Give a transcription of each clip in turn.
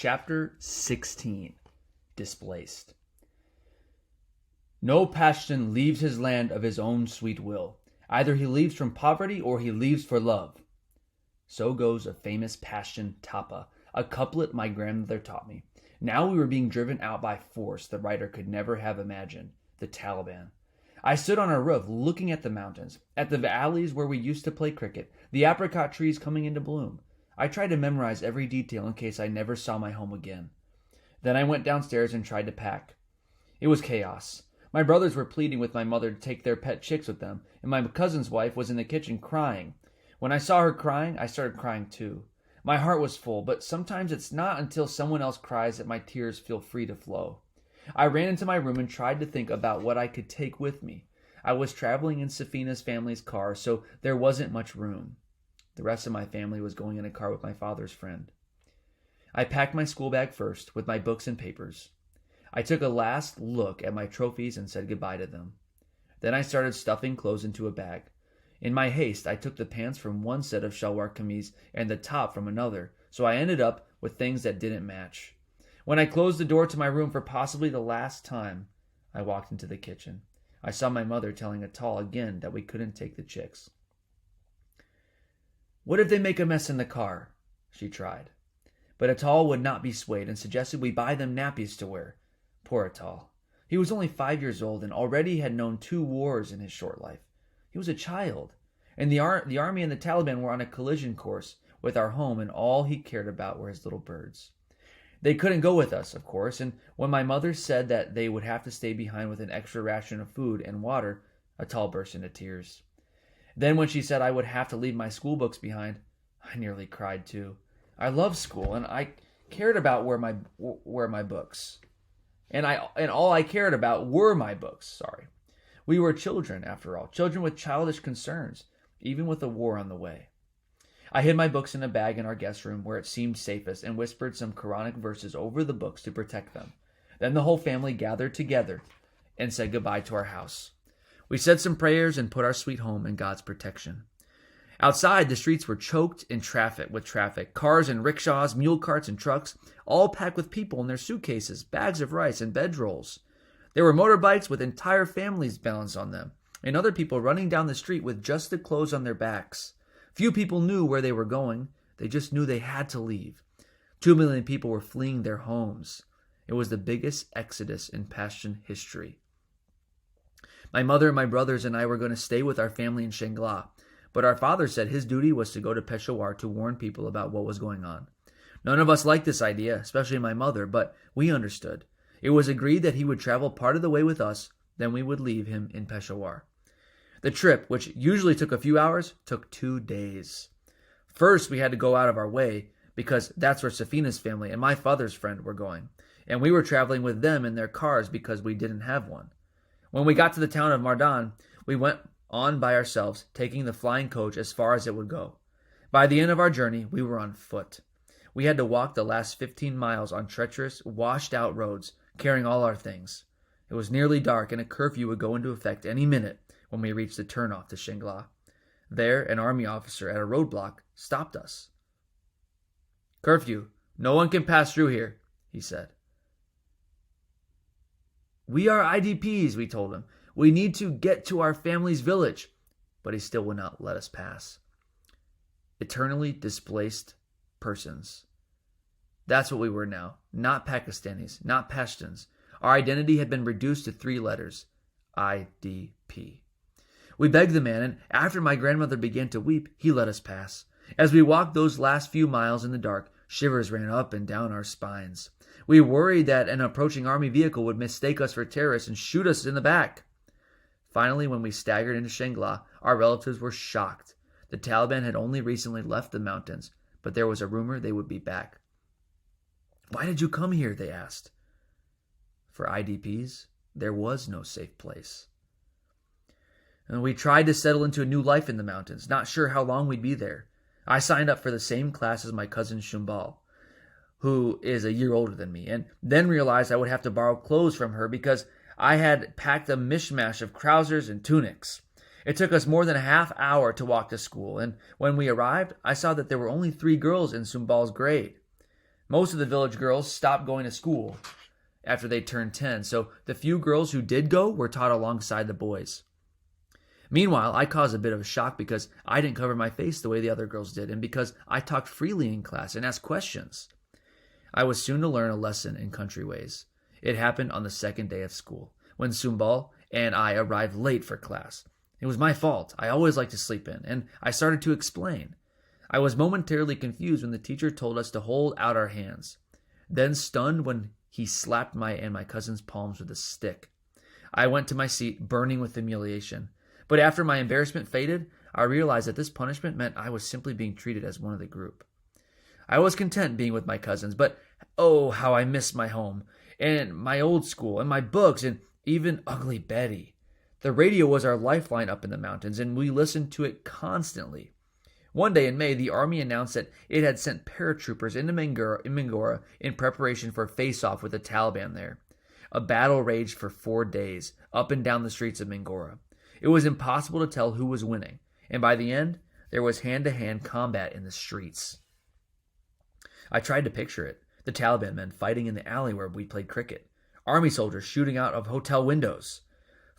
Chapter 16. Displaced. No Pashtun leaves his land of his own sweet will. Either he leaves from poverty or he leaves for love. So goes a famous Pashtun tapa, a couplet my grandmother taught me. Now we were being driven out by force the writer could never have imagined, the Taliban. I stood on our roof looking at the mountains, at the valleys where we used to play cricket, the apricot trees coming into bloom. I tried to memorize every detail in case I never saw my home again. Then I went downstairs and tried to pack. It was chaos. My brothers were pleading with my mother to take their pet chicks with them, and my cousin's wife was in the kitchen crying. When I saw her crying, I started crying too. My heart was full, but sometimes it's not until someone else cries that my tears feel free to flow. I ran into my room and tried to think about what I could take with me. I was traveling in Safina's family's car, so there wasn't much room. The rest of my family was going in a car with my father's friend. I packed my school bag first, with my books and papers. I took a last look at my trophies and said goodbye to them. Then I started stuffing clothes into a bag. In my haste, I took the pants from one set of shalwar kameez and the top from another, so I ended up with things that didn't match. When I closed the door to my room for possibly the last time, I walked into the kitchen. I saw my mother telling Atal again that we couldn't take the chicks. "What if they make a mess in the car?" she tried. But Atal would not be swayed and suggested we buy them nappies to wear. Poor Atal. He was only 5 years old and already had known 2 wars in his short life. He was a child. And the army and the Taliban were on a collision course with our home, and all he cared about were his little birds. They couldn't go with us, of course, and when my mother said that they would have to stay behind with an extra ration of food and water, Atal burst into tears. Then when she said I would have to leave my school books behind, I nearly cried too. I loved school, and I cared about where my books. And all I cared about were my books. Sorry. We were children, after all, children with childish concerns, even with a war on the way. I hid my books in a bag in our guest room where it seemed safest and whispered some Quranic verses over the books to protect them. Then the whole family gathered together and said goodbye to our house. We said some prayers and put our sweet home in God's protection. Outside, the streets were choked in traffic. Cars and rickshaws, mule carts and trucks, all packed with people in their suitcases, bags of rice, and bedrolls. There were motorbikes with entire families balanced on them, and other people running down the street with just the clothes on their backs. Few people knew where they were going. They just knew they had to leave. 2 million people were fleeing their homes. It was the biggest exodus in Pashtun history. My mother, my brothers, and I were going to stay with our family in Shangla, but our father said his duty was to go to Peshawar to warn people about what was going on. None of us liked this idea, especially my mother, but we understood. It was agreed that he would travel part of the way with us, then we would leave him in Peshawar. The trip, which usually took a few hours, took 2 days. First, we had to go out of our way, because that's where Safina's family and my father's friend were going, and we were traveling with them in their cars because we didn't have one. When we got to the town of Mardan, we went on by ourselves, taking the flying coach as far as it would go. By the end of our journey, we were on foot. We had to walk the last 15 miles on treacherous, washed-out roads, carrying all our things. It was nearly dark, and a curfew would go into effect any minute when we reached the turnoff to Shingla. There, an army officer at a roadblock stopped us. "Curfew. No one can pass through here," he said. "We are IDPs," we told him. "We need to get to our family's village." But he still would not let us pass. Eternally displaced persons. That's what we were now. Not Pakistanis, not Pashtuns. Our identity had been reduced to 3 letters. IDP. We begged the man, and after my grandmother began to weep, he let us pass. As we walked those last few miles in the dark, shivers ran up and down our spines. We worried that an approaching army vehicle would mistake us for terrorists and shoot us in the back. Finally, when we staggered into Shangla, our relatives were shocked. The Taliban had only recently left the mountains, but there was a rumor they would be back. "Why did you come here?" they asked. For IDPs, there was no safe place. And we tried to settle into a new life in the mountains, not sure how long we'd be there. I signed up for the same class as my cousin Shumbal, who is a year older than me, and then realized I would have to borrow clothes from her because I had packed a mishmash of trousers and tunics. It took us more than a half hour to walk to school, and when we arrived, I saw that there were only 3 girls in Shumbal's grade. Most of the village girls stopped going to school after they turned 10, so the few girls who did go were taught alongside the boys. Meanwhile, I caused a bit of a shock because I didn't cover my face the way the other girls did, and because I talked freely in class and asked questions. I was soon to learn a lesson in country ways. It happened on the second day of school, when Sumbal and I arrived late for class. It was my fault. I always like to sleep in, and I started to explain. I was momentarily confused when the teacher told us to hold out our hands, then stunned when he slapped my and my cousin's palms with a stick. I went to my seat, burning with humiliation. But after my embarrassment faded, I realized that this punishment meant I was simply being treated as one of the group. I was content being with my cousins, but oh, how I missed my home, and my old school, and my books, and even Ugly Betty. The radio was our lifeline up in the mountains, and we listened to it constantly. One day in May, the army announced that it had sent paratroopers into Mingora in preparation for a face-off with the Taliban there. A battle raged for 4 days, up and down the streets of Mingora. It was impossible to tell who was winning, and by the end, there was hand-to-hand combat in the streets. I tried to picture it. The Taliban men fighting in the alley where we played cricket. Army soldiers shooting out of hotel windows.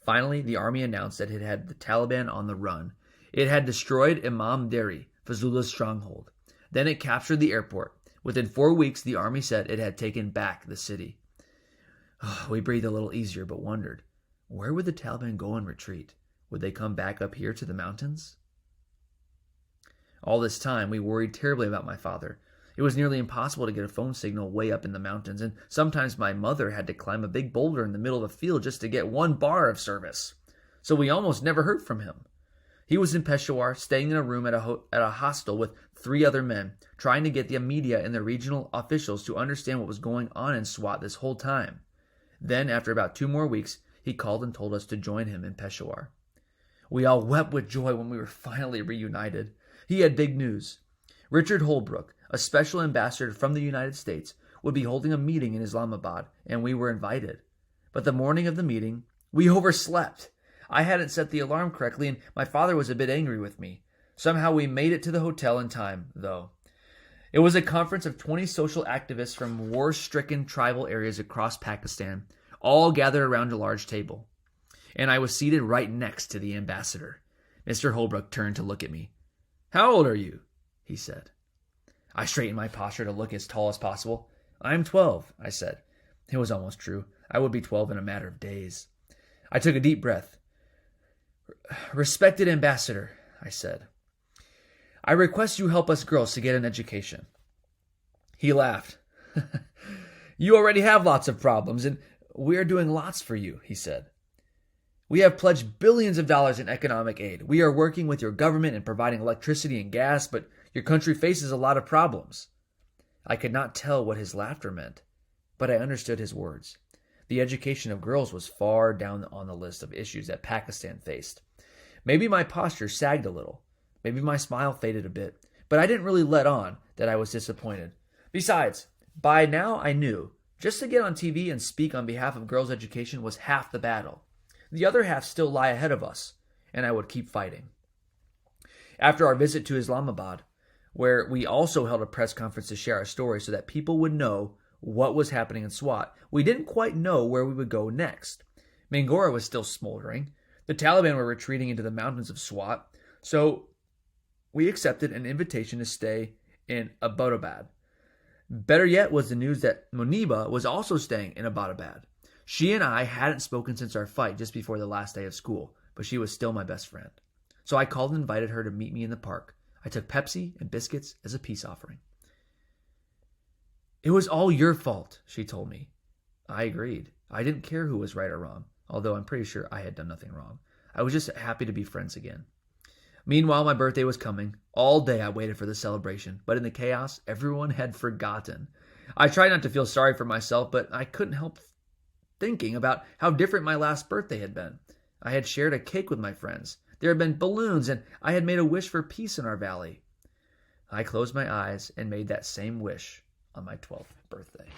Finally, the army announced that it had the Taliban on the run. It had destroyed Imam Deri, Fazula's stronghold. Then it captured the airport. Within 4 weeks, the army said it had taken back the city. We breathed a little easier, but wondered, where would the Taliban go in retreat? Would they come back up here to the mountains? All this time, we worried terribly about my father. It was nearly impossible to get a phone signal way up in the mountains, and sometimes my mother had to climb a big boulder in the middle of a field just to get 1 bar of service. So we almost never heard from him. He was in Peshawar, staying in a room at a hostel with 3 other men, trying to get the media and the regional officials to understand what was going on in Swat this whole time. Then, after about 2 more weeks, he called and told us to join him in Peshawar. We all wept with joy when we were finally reunited. He had big news. Richard Holbrook, a special ambassador from the United States, would be holding a meeting in Islamabad, and we were invited. But the morning of the meeting, we overslept. I hadn't set the alarm correctly, and my father was a bit angry with me. Somehow we made it to the hotel in time, though. It was a conference of 20 social activists from war-stricken tribal areas across Pakistan, all gathered around a large table. And I was seated right next to the ambassador. Mr. Holbrook turned to look at me. "How old are you?" he said. I straightened my posture to look as tall as possible. "I'm 12, I said. It was almost true. I would be 12 in a matter of days. I took a deep breath. "Respected ambassador," I said, "I request you help us girls to get an education." He laughed. "You already have lots of problems, and we are doing lots for you," he said. "We have pledged billions of dollars in economic aid. We are working with your government and providing electricity and gas, but your country faces a lot of problems." I could not tell what his laughter meant, but I understood his words. The education of girls was far down on the list of issues that Pakistan faced. Maybe my posture sagged a little. Maybe my smile faded a bit, but I didn't really let on that I was disappointed. Besides, by now I knew, just to get on TV and speak on behalf of girls' education was half the battle. The other half still lie ahead of us, and I would keep fighting. After our visit to Islamabad, where we also held a press conference to share our story so that people would know what was happening in Swat, we didn't quite know where we would go next. Mingora was still smoldering. The Taliban were retreating into the mountains of Swat, so we accepted an invitation to stay in Abbottabad. Better yet was the news that Muniba was also staying in Abbottabad. She and I hadn't spoken since our fight just before the last day of school, but she was still my best friend. So I called and invited her to meet me in the park. I took Pepsi and biscuits as a peace offering. "It was all your fault," she told me. I agreed. I didn't care who was right or wrong, although I'm pretty sure I had done nothing wrong. I was just happy to be friends again. Meanwhile, my birthday was coming. All day I waited for the celebration, but in the chaos, everyone had forgotten. I tried not to feel sorry for myself, but I couldn't help thinking about how different my last birthday had been. I had shared a cake with my friends. There had been balloons, and I had made a wish for peace in our valley. I closed my eyes and made that same wish on my 12th birthday.